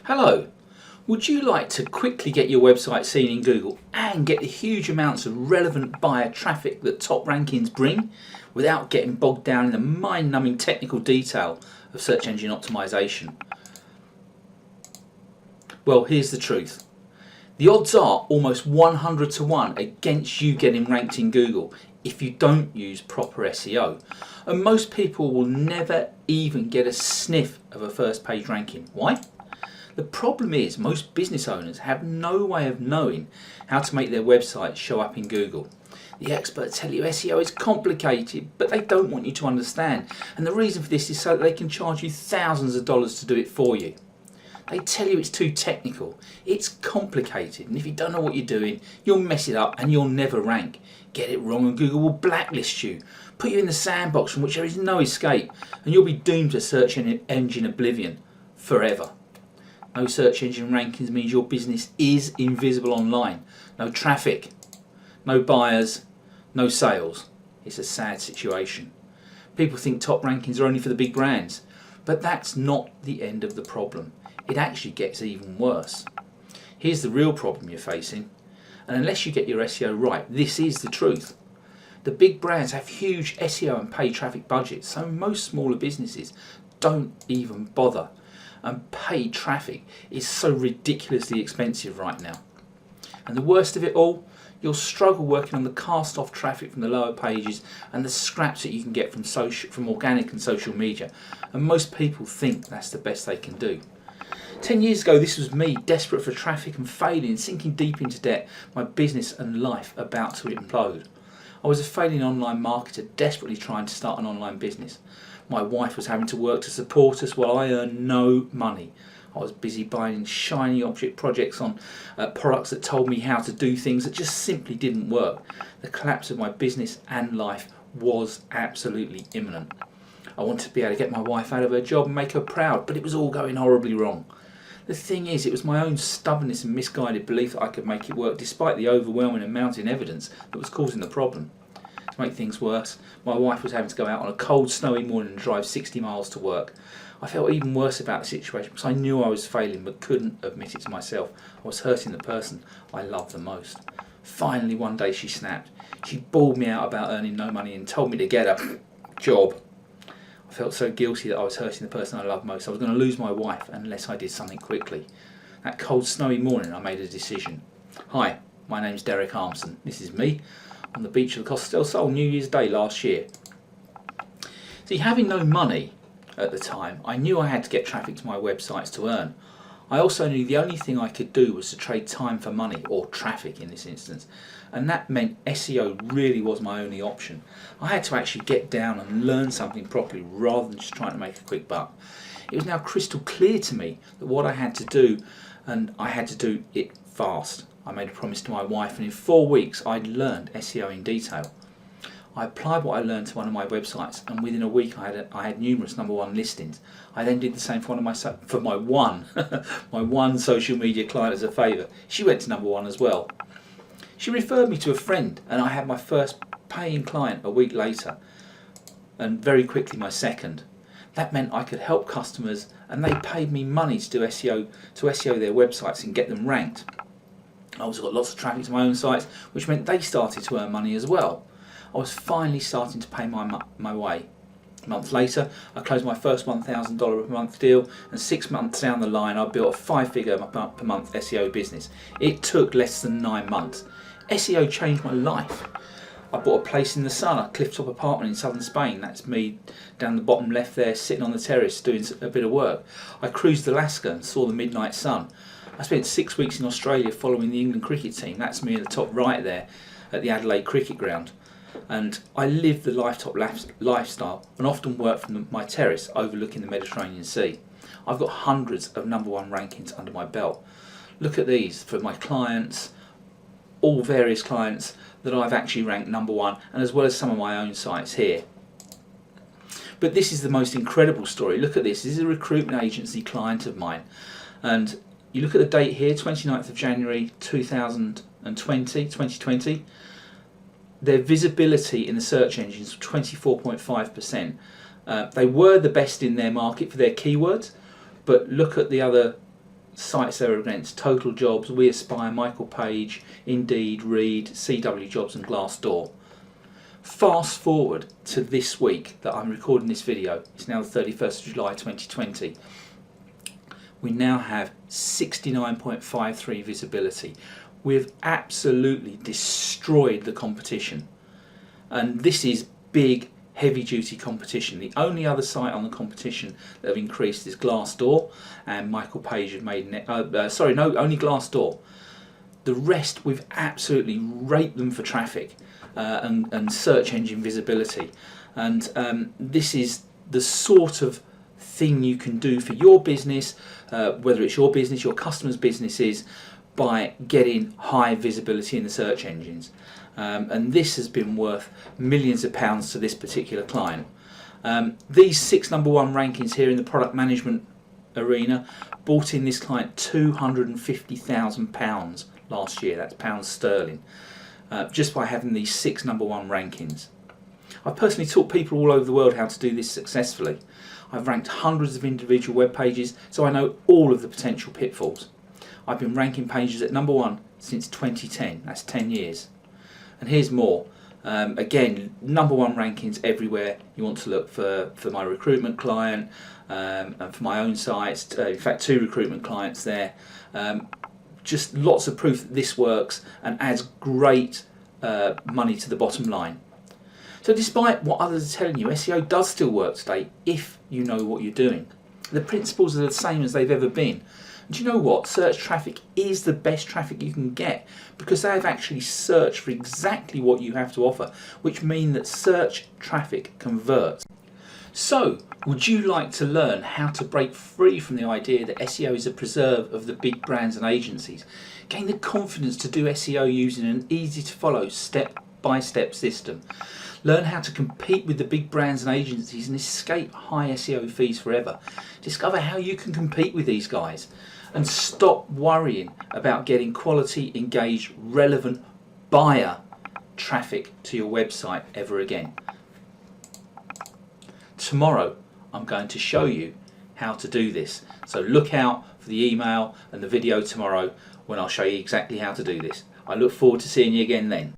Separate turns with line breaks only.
Hello, would you like to quickly get your website seen in Google and get the huge amounts of relevant buyer traffic that top rankings bring without getting bogged down in the mind-numbing technical detail of search engine optimization? Well, here's the truth. The odds are almost 100 to 1 against you getting ranked in Google if you don't use proper SEO. And most people will never even get a sniff of a first page ranking. Why? The problem is most business owners have no way of knowing how to make their website show up in Google. The experts tell you SEO is complicated, but they don't want you to understand. And the reason for this is so that they can charge you thousands of dollars to do it for you. They tell you it's too technical. It's complicated, and if you don't know what you're doing, you'll mess it up and you'll never rank. Get it wrong and Google will blacklist you, put you in the sandbox from which there is no escape, and you'll be doomed to search engine oblivion forever. No search engine rankings means your business is invisible online. No traffic, no buyers, no sales. It's a sad situation. People think top rankings are only for the big brands, but that's not the end of the problem. It actually gets even worse. Here's the real problem you're facing, and unless you get your SEO right, this is the truth. The big brands have huge SEO and paid traffic budgets, so most smaller businesses don't even bother. And paid traffic is so ridiculously expensive right now. And the worst of it all, you'll struggle working on the cast off traffic from the lower pages and the scraps that you can get from organic and social media. And most people think that's the best they can do. 10 years ago, this was me, desperate for traffic and failing, sinking deep into debt, my business and life about to implode. I was a failing online marketer, desperately trying to start an online business. My wife was having to work to support us while I earned no money. I was busy buying shiny object projects on products that told me how to do things that just simply didn't work. The collapse of my business and life was absolutely imminent. I wanted to be able to get my wife out of her job and make her proud, but it was all going horribly wrong. The thing is, it was my own stubbornness and misguided belief that I could make it work despite the overwhelming and mounting evidence that was causing the problem. To make things worse, my wife was having to go out on a cold, snowy morning and drive 60 miles to work. I felt even worse about the situation because I knew I was failing but couldn't admit it to myself. I was hurting the person I loved the most. Finally, one day she snapped. She bawled me out about earning no money and told me to get a job. I felt so guilty that I was hurting the person I loved most. I was going to lose my wife unless I did something quickly. That cold, snowy morning, I made a decision. Hi, my name's Derek Armson. This is me on the beach of the Costa del Sol, New Year's Day last year. See, having no money at the time, I knew I had to get traffic to my websites to earn. I also knew the only thing I could do was to trade time for money, or traffic in this instance, and that meant SEO really was my only option. I had to actually get down and learn something properly rather than just trying to make a quick buck. It was now crystal clear to me that what I had to do, and I had to do it fast. I made a promise to my wife, and in 4 weeks I'd learned SEO in detail. I applied what I learned to one of my websites, and within a week I had numerous #1 listings. I then did the same for my one social media client as a favour. She went to #1 as well. She referred me to a friend, and I had my first paying client a week later, and very quickly my second. That meant I could help customers, and they paid me money to do SEO, to SEO their websites and get them ranked. I also got lots of traffic to my own sites, which meant they started to earn money as well. I was finally starting to pay my way. A month later, I closed my first $1,000 per month deal, and 6 months down the line, I built a 5-figure per month SEO business. It took less than 9 months. SEO changed my life. I bought a place in the sun, a cliff-top apartment in southern Spain. That's me down the bottom left there, sitting on the terrace doing a bit of work. I cruised Alaska and saw the midnight sun. I spent 6 weeks in Australia following the England cricket team. That's me at the top right there at the Adelaide cricket ground. And I lived the lifestyle and often worked from my terrace overlooking the Mediterranean Sea. I've got hundreds of #1 rankings under my belt. Look at these for my clients, all various clients that I've actually ranked #1, and as well as some of my own sites here. But this is the most incredible story. Look at this. This is a recruitment agency client of mine, and you look at the date here, 29th of January 2020. Their visibility in the search engines was 24.5%. They were the best in their market for their keywords, but look at the other sites they're against: Total Jobs, We Aspire, Michael Page, Indeed, Reed, CW Jobs and Glassdoor. Fast forward to this week that I'm recording this video. It's now the 31st of July 2020. We now have 69.53 visibility. We've absolutely destroyed the competition, and this is big, heavy duty competition. The only other site on the competition that have increased is Glassdoor, and Michael Page had made only Glassdoor. The rest, we've absolutely raped them for traffic and search engine visibility, and this is the sort of thing you can do for your business, whether it's your business, your customers' businesses, by getting high visibility in the search engines. And this has been worth millions of pounds to this particular client. These 6 number 1 rankings here in the product management arena brought in this client £250,000 last year. That's pounds sterling, just by having these 6 number 1 rankings. I've personally taught people all over the world how to do this successfully. I've ranked hundreds of individual web pages, so I know all of the potential pitfalls. I've been ranking pages at number 1 since 2010, that's 10 years. And here's more. Again, number 1 rankings everywhere. You want to look for my recruitment client and for my own sites, in fact 2 recruitment clients there. Just lots of proof that this works and adds great money to the bottom line. So despite what others are telling you, SEO does still work today if you know what you're doing. The principles are the same as they've ever been. Do you know what? Search traffic is the best traffic you can get because they have actually searched for exactly what you have to offer, which means that search traffic converts. So, would you like to learn how to break free from the idea that SEO is a preserve of the big brands and agencies? Gain the confidence to do SEO using an easy to follow step-by-step system. Learn how to compete with the big brands and agencies and escape high SEO fees forever. Discover how you can compete with these guys and stop worrying about getting quality, engaged, relevant buyer traffic to your website ever again. Tomorrow I'm going to show you how to do this. So look out for the email and the video tomorrow when I'll show you exactly how to do this. I look forward to seeing you again then.